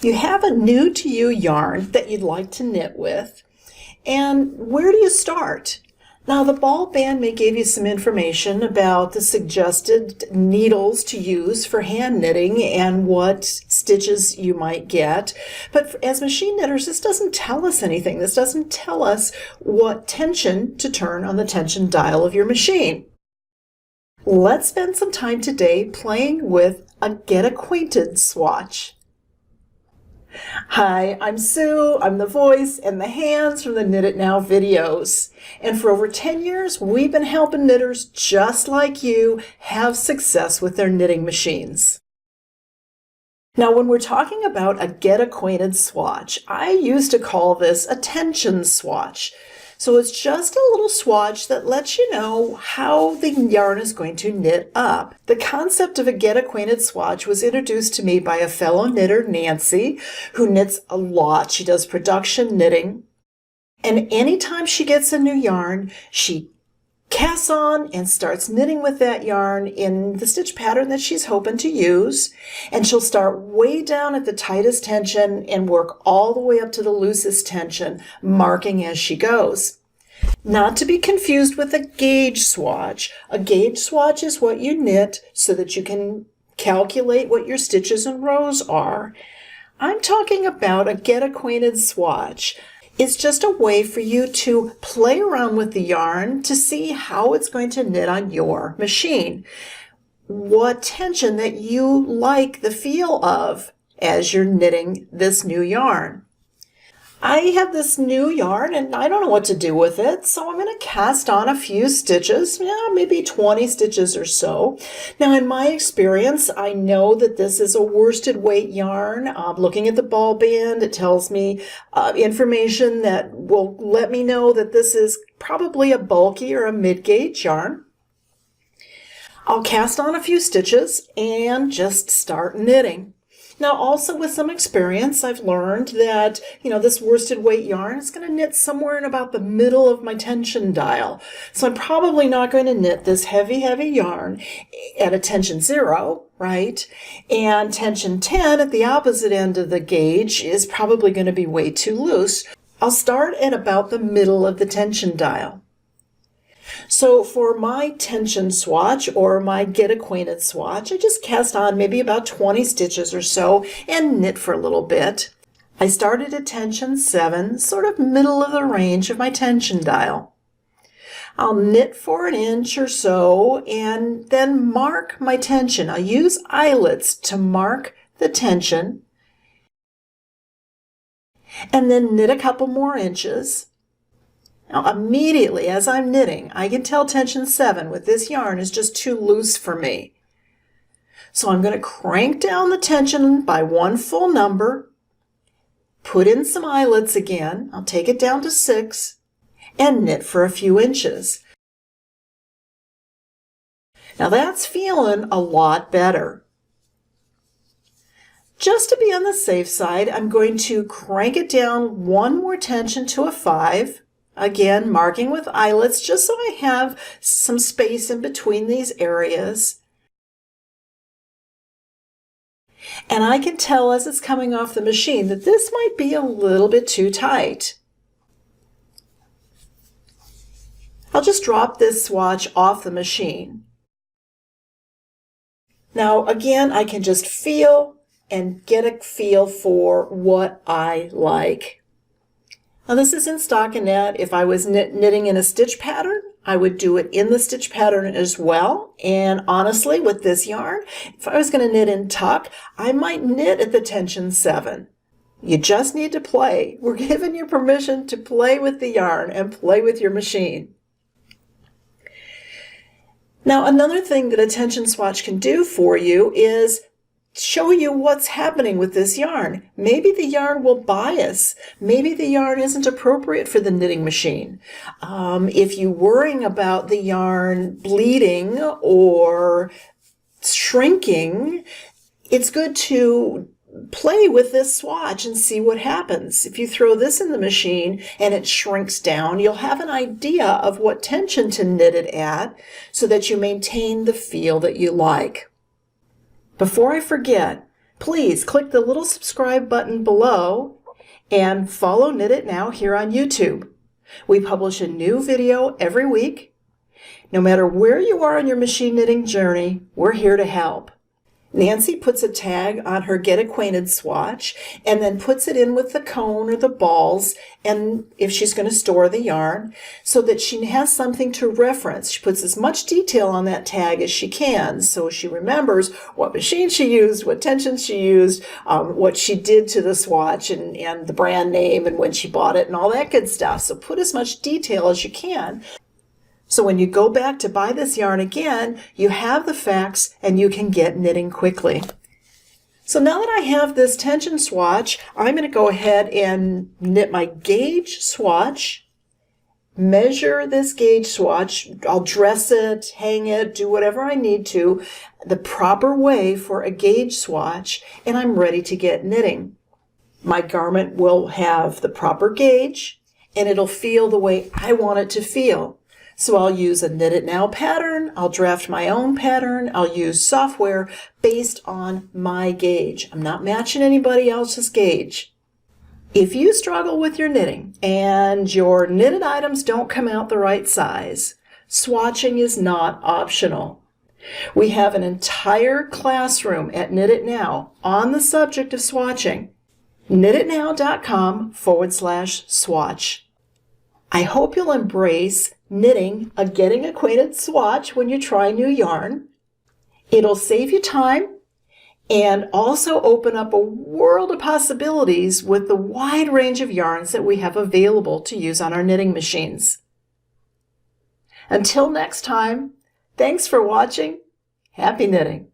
You have a new to you yarn that you'd like to knit with, and where do you start? Now, the ball band may give you some information about the suggested needles to use for hand knitting and what stitches you might get. But as machine knitters, this doesn't tell us anything. This doesn't tell us what tension to turn on the tension dial of your machine. Let's spend some time today playing with a Get Acquainted swatch. Hi, I'm Sue. I'm the voice and the hands from the Knit It Now videos. And for over 10 years, we've been helping knitters just like you have success with their knitting machines. Now, when we're talking about a Get Acquainted swatch, I used to call this a tension swatch. So it's just a little swatch that lets you know how the yarn is going to knit up. The concept of a Get Acquainted swatch was introduced to me by a fellow knitter, Nancy, who knits a lot. She does production knitting. And anytime she gets a new yarn, she casts on and starts knitting with that yarn in the stitch pattern that she's hoping to use. And she'll start way down at the tightest tension and work all the way up to the loosest tension, marking as she goes. Not to be confused with a gauge swatch. A gauge swatch is what you knit so that you can calculate what your stitches and rows are. I'm talking about a Get Acquainted swatch. It's just a way for you to play around with the yarn to see how it's going to knit on your machine. What tension that you like the feel of as you're knitting this new yarn. I have this new yarn and I don't know what to do with it, so I'm going to cast on a few stitches, maybe 20 stitches or so. Now, in my experience, I know that this is a worsted weight yarn. Looking at the ball band, it tells me information that will let me know that this is probably a bulky or a mid-gauge yarn. I'll cast on a few stitches and just start knitting. Now, also with some experience, I've learned that, this worsted weight yarn is going to knit somewhere in about the middle of my tension dial. So I'm probably not going to knit this heavy yarn at a tension 0, right? And tension 10 at the opposite end of the gauge is probably going to be way too loose. I'll start at about the middle of the tension dial. So for my tension swatch or my Get Acquainted swatch, I just cast on maybe about 20 stitches or so and knit for a little bit. I started at tension 7, sort of middle of the range of my tension dial. I'll knit for an inch or so and then mark my tension. I'll use eyelets to mark the tension and then knit a couple more inches. Now, immediately as I'm knitting, I can tell tension 7 with this yarn is just too loose for me. So I'm going to crank down the tension by 1 full number, put in some eyelets again, I'll take it down to 6, and knit for a few inches. Now that's feeling a lot better. Just to be on the safe side, I'm going to crank it down 1 more tension to a 5. Again, marking with eyelets just so I have some space in between these areas. And I can tell as it's coming off the machine that this might be a little bit too tight. I'll just drop this swatch off the machine. Now again, I can just feel and get a feel for what I like. Now this is in stockinette. If I was knitting in a stitch pattern, I would do it in the stitch pattern as well. And honestly, with this yarn, if I was going to knit in tuck, I might knit at the tension 7. You just need to play. We're giving you permission to play with the yarn and play with your machine. Now, another thing that a tension swatch can do for you is show you what's happening with this yarn. Maybe the yarn will bias. Maybe the yarn isn't appropriate for the knitting machine. If you're worrying about the yarn bleeding or shrinking, it's good to play with this swatch and see what happens. If you throw this in the machine and it shrinks down, you'll have an idea of what tension to knit it at so that you maintain the feel that you like. Before I forget, Please click the little subscribe button below and follow Knit It Now here on YouTube. We publish a new video every week. No matter where you are on your machine knitting journey, we're here to help. Nancy puts a tag on her Get Acquainted swatch and then puts it in with the cone or the balls, and if she's going to store the yarn, so that she has something to reference. She puts as much detail on that tag as she can, so she remembers what machine she used, what tension she used, what she did to the swatch, and the brand name and when she bought it and all that good stuff. So put as much detail as you can. So when you go back to buy this yarn again, you have the facts and you can get knitting quickly. So now that I have this tension swatch, I'm going to go ahead and knit my gauge swatch, measure this gauge swatch. I'll dress it, hang it, do whatever I need to, the proper way for a gauge swatch, and I'm ready to get knitting. My garment will have the proper gauge and it'll feel the way I want it to feel. So I'll use a Knit It Now pattern, I'll draft my own pattern, I'll use software based on my gauge. I'm not matching anybody else's gauge. If you struggle with your knitting and your knitted items don't come out the right size, swatching is not optional. We have an entire classroom at Knit It Now on the subject of swatching. knititnow.com/swatch. I hope you'll embrace knitting a Getting Acquainted swatch when you try new yarn. It'll save you time and also open up a world of possibilities with the wide range of yarns that we have available to use on our knitting machines. Until next time, thanks for watching. Happy knitting!